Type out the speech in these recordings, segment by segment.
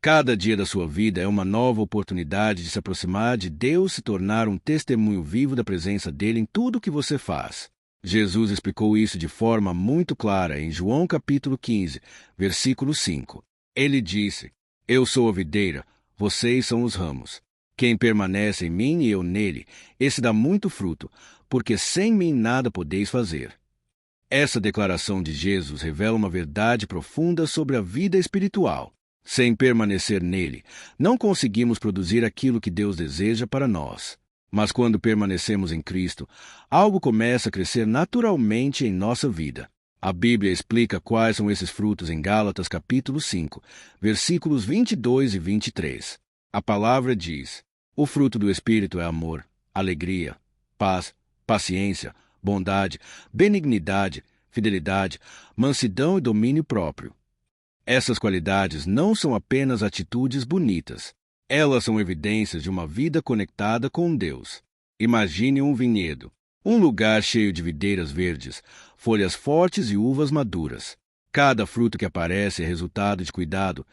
Cada dia da sua vida é uma nova oportunidade de se aproximar de Deus, se tornar um testemunho vivo da presença dele em tudo o que você faz. Jesus explicou isso de forma muito clara em João capítulo 15, versículo 5. Ele disse: Eu sou a videira, vocês são os ramos. Quem permanece em mim e eu nele, esse dá muito fruto, porque sem mim nada podeis fazer. Essa declaração de Jesus revela uma verdade profunda sobre a vida espiritual. Sem permanecer nele, não conseguimos produzir aquilo que Deus deseja para nós. Mas quando permanecemos em Cristo, algo começa a crescer naturalmente em nossa vida. A Bíblia explica quais são esses frutos em Gálatas capítulo 5, versículos 22 e 23. A palavra diz: O fruto do Espírito é amor, alegria, paz, paciência, bondade, benignidade, fidelidade, mansidão e domínio próprio. Essas qualidades não são apenas atitudes bonitas. Elas são evidências de uma vida conectada com Deus. Imagine um vinhedo, um lugar cheio de videiras verdes, folhas fortes e uvas maduras. Cada fruto que aparece é resultado de cuidado,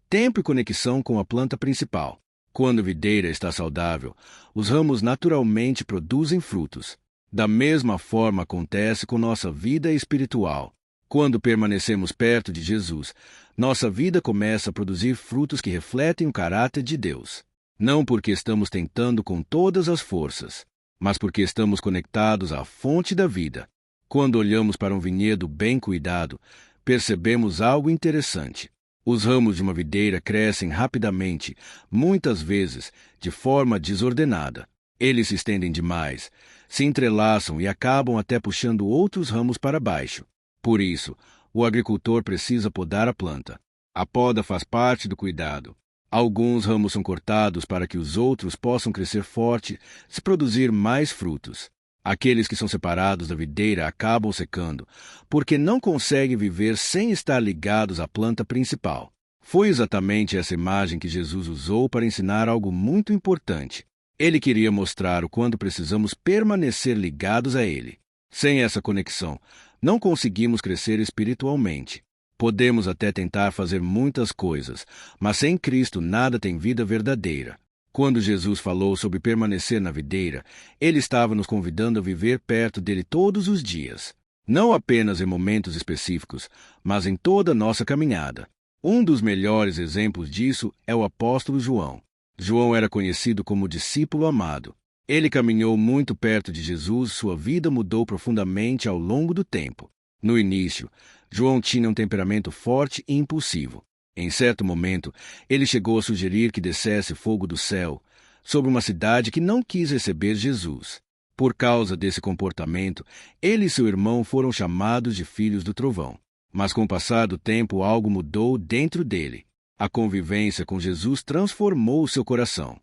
tempo e conexão com a planta principal. Quando a videira está saudável, os ramos naturalmente produzem frutos. Da mesma forma acontece com nossa vida espiritual. Quando permanecemos perto de Jesus, nossa vida começa a produzir frutos que refletem o caráter de Deus. Não porque estamos tentando com todas as forças, mas porque estamos conectados à fonte da vida. Quando olhamos para um vinhedo bem cuidado, percebemos algo interessante. Os ramos de uma videira crescem rapidamente, muitas vezes de forma desordenada. Eles se estendem demais, se entrelaçam e acabam até puxando outros ramos para baixo. Por isso, o agricultor precisa podar a planta. A poda faz parte do cuidado. Alguns ramos são cortados para que os outros possam crescer forte, se produzir mais frutos. Aqueles que são separados da videira acabam secando, porque não conseguem viver sem estar ligados à planta principal. Foi exatamente essa imagem que Jesus usou para ensinar algo muito importante. Ele queria mostrar o quanto precisamos permanecer ligados a Ele. Sem essa conexão, não conseguimos crescer espiritualmente. Podemos até tentar fazer muitas coisas, mas sem Cristo nada tem vida verdadeira. Quando Jesus falou sobre permanecer na videira, ele estava nos convidando a viver perto dele todos os dias. Não apenas em momentos específicos, mas em toda a nossa caminhada. Um dos melhores exemplos disso é o apóstolo João. João era conhecido como discípulo amado. Ele caminhou muito perto de Jesus, sua vida mudou profundamente ao longo do tempo. No início, João tinha um temperamento forte e impulsivo. Em certo momento, ele chegou a sugerir que descesse fogo do céu sobre uma cidade que não quis receber Jesus. Por causa desse comportamento, ele e seu irmão foram chamados de filhos do trovão. Mas com o passar do tempo, algo mudou dentro dele. A convivência com Jesus transformou seu coração.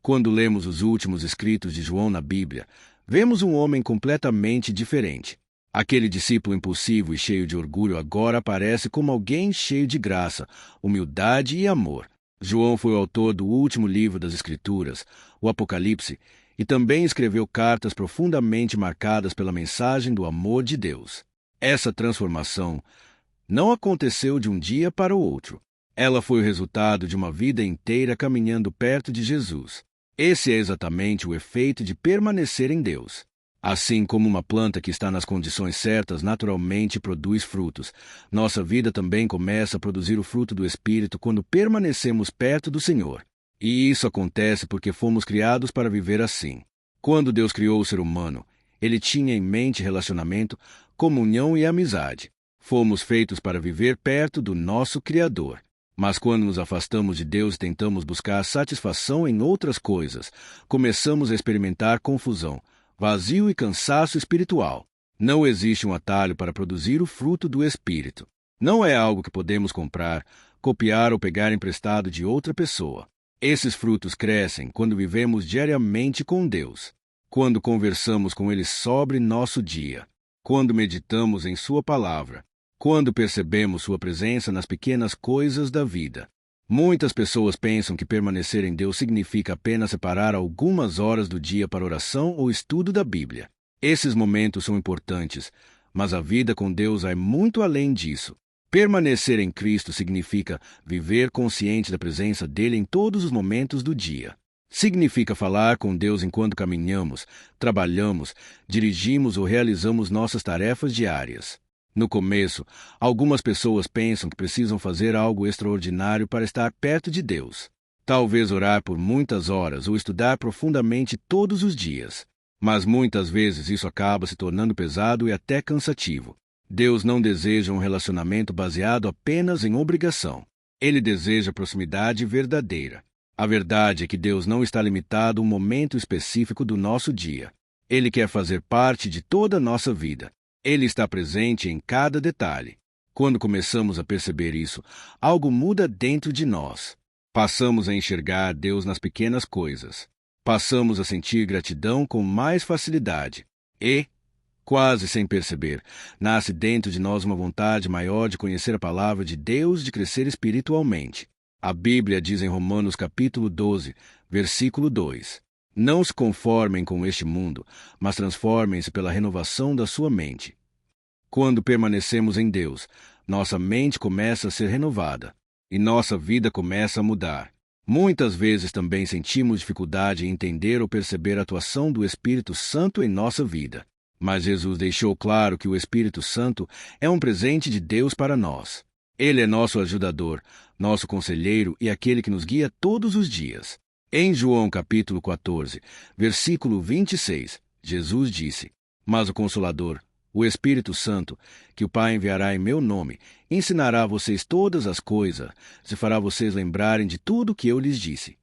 Quando lemos os últimos escritos de João na Bíblia, vemos um homem completamente diferente. Aquele discípulo impulsivo e cheio de orgulho agora aparece como alguém cheio de graça, humildade e amor. João foi o autor do último livro das Escrituras, o Apocalipse, e também escreveu cartas profundamente marcadas pela mensagem do amor de Deus. Essa transformação não aconteceu de um dia para o outro. Ela foi o resultado de uma vida inteira caminhando perto de Jesus. Esse é exatamente o efeito de permanecer em Deus. Assim como uma planta que está nas condições certas naturalmente produz frutos, nossa vida também começa a produzir o fruto do Espírito quando permanecemos perto do Senhor. E isso acontece porque fomos criados para viver assim. Quando Deus criou o ser humano, Ele tinha em mente relacionamento, comunhão e amizade. Fomos feitos para viver perto do nosso Criador. Mas quando nos afastamos de Deus e tentamos buscar satisfação em outras coisas, começamos a experimentar confusão, vazio e cansaço espiritual. Não existe um atalho para produzir o fruto do Espírito. Não é algo que podemos comprar, copiar ou pegar emprestado de outra pessoa. Esses frutos crescem quando vivemos diariamente com Deus, quando conversamos com Ele sobre nosso dia, quando meditamos em Sua palavra, quando percebemos Sua presença nas pequenas coisas da vida. Muitas pessoas pensam que permanecer em Deus significa apenas separar algumas horas do dia para oração ou estudo da Bíblia. Esses momentos são importantes, mas a vida com Deus vai muito além disso. Permanecer em Cristo significa viver consciente da presença dele em todos os momentos do dia. Significa falar com Deus enquanto caminhamos, trabalhamos, dirigimos ou realizamos nossas tarefas diárias. No começo, algumas pessoas pensam que precisam fazer algo extraordinário para estar perto de Deus. Talvez orar por muitas horas ou estudar profundamente todos os dias. Mas muitas vezes isso acaba se tornando pesado e até cansativo. Deus não deseja um relacionamento baseado apenas em obrigação. Ele deseja proximidade verdadeira. A verdade é que Deus não está limitado a um momento específico do nosso dia. Ele quer fazer parte de toda a nossa vida. Ele está presente em cada detalhe. Quando começamos a perceber isso, algo muda dentro de nós. Passamos a enxergar Deus nas pequenas coisas. Passamos a sentir gratidão com mais facilidade. E, quase sem perceber, nasce dentro de nós uma vontade maior de conhecer a palavra de Deus, de crescer espiritualmente. A Bíblia diz em Romanos capítulo 12, versículo 2: Não se conformem com este mundo, mas transformem-se pela renovação da sua mente. Quando permanecemos em Deus, nossa mente começa a ser renovada e nossa vida começa a mudar. Muitas vezes também sentimos dificuldade em entender ou perceber a atuação do Espírito Santo em nossa vida. Mas Jesus deixou claro que o Espírito Santo é um presente de Deus para nós. Ele é nosso ajudador, nosso conselheiro e aquele que nos guia todos os dias. Em João capítulo 14, versículo 26, Jesus disse: Mas o Consolador, o Espírito Santo, que o Pai enviará em meu nome, ensinará a vocês todas as coisas, e fará vocês lembrarem de tudo o que eu lhes disse.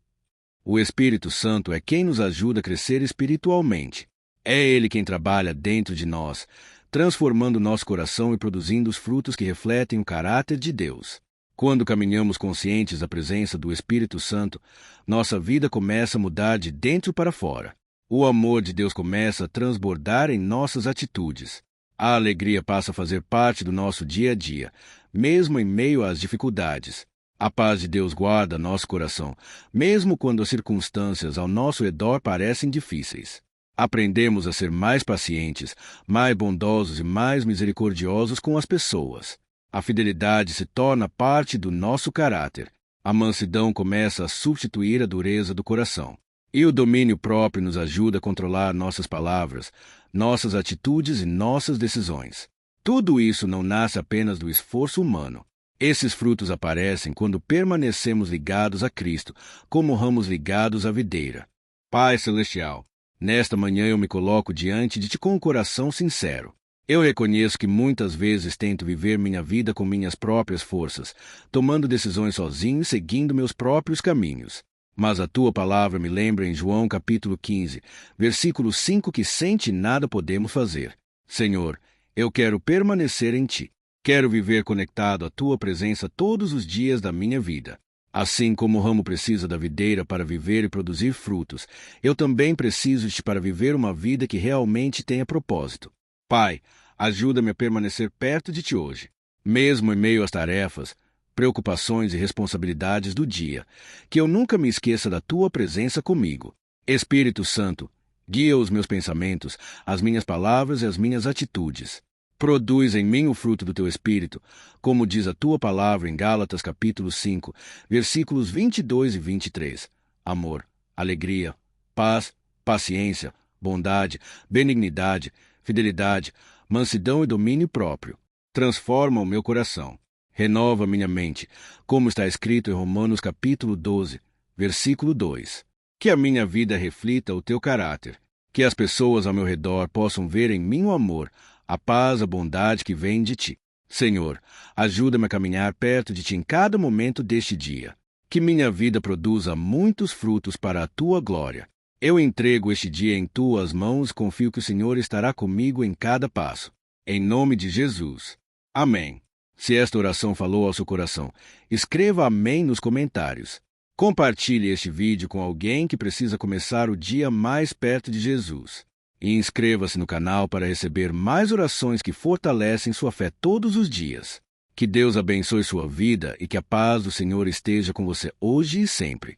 O Espírito Santo é quem nos ajuda a crescer espiritualmente. É Ele quem trabalha dentro de nós, transformando nosso coração e produzindo os frutos que refletem o caráter de Deus. Quando caminhamos conscientes da presença do Espírito Santo, nossa vida começa a mudar de dentro para fora. O amor de Deus começa a transbordar em nossas atitudes. A alegria passa a fazer parte do nosso dia a dia, mesmo em meio às dificuldades. A paz de Deus guarda nosso coração, mesmo quando as circunstâncias ao nosso redor parecem difíceis. Aprendemos a ser mais pacientes, mais bondosos e mais misericordiosos com as pessoas. A fidelidade se torna parte do nosso caráter. A mansidão começa a substituir a dureza do coração. E o domínio próprio nos ajuda a controlar nossas palavras, nossas atitudes e nossas decisões. Tudo isso não nasce apenas do esforço humano. Esses frutos aparecem quando permanecemos ligados a Cristo, como ramos ligados à videira. Pai Celestial, nesta manhã eu me coloco diante de Ti com um coração sincero. Eu reconheço que muitas vezes tento viver minha vida com minhas próprias forças, tomando decisões sozinho e seguindo meus próprios caminhos. Mas a Tua palavra me lembra em João capítulo 15, versículo 5, que sem Ti nada podemos fazer. Senhor, eu quero permanecer em Ti. Quero viver conectado à Tua presença todos os dias da minha vida. Assim como o ramo precisa da videira para viver e produzir frutos, eu também preciso de Ti para viver uma vida que realmente tenha propósito. Pai, ajuda-me a permanecer perto de Ti hoje, mesmo em meio às tarefas, preocupações e responsabilidades do dia, que eu nunca me esqueça da Tua presença comigo. Espírito Santo, guia os meus pensamentos, as minhas palavras e as minhas atitudes. Produz em mim o fruto do Teu Espírito, como diz a Tua palavra em Gálatas capítulo 5, versículos 22 e 23. Amor, alegria, paz, paciência, bondade, benignidade, fidelidade, mansidão e domínio próprio. Transforma o meu coração. Renova minha mente, como está escrito em Romanos capítulo 12, versículo 2. Que a minha vida reflita o Teu caráter. Que as pessoas ao meu redor possam ver em mim o amor, a paz, a bondade que vem de Ti. Senhor, ajuda-me a caminhar perto de Ti em cada momento deste dia. Que minha vida produza muitos frutos para a Tua glória. Eu entrego este dia em Tuas mãos e confio que o Senhor estará comigo em cada passo. Em nome de Jesus. Amém. Se esta oração falou ao seu coração, escreva amém nos comentários. Compartilhe este vídeo com alguém que precisa começar o dia mais perto de Jesus. E inscreva-se no canal para receber mais orações que fortalecem sua fé todos os dias. Que Deus abençoe sua vida e que a paz do Senhor esteja com você hoje e sempre.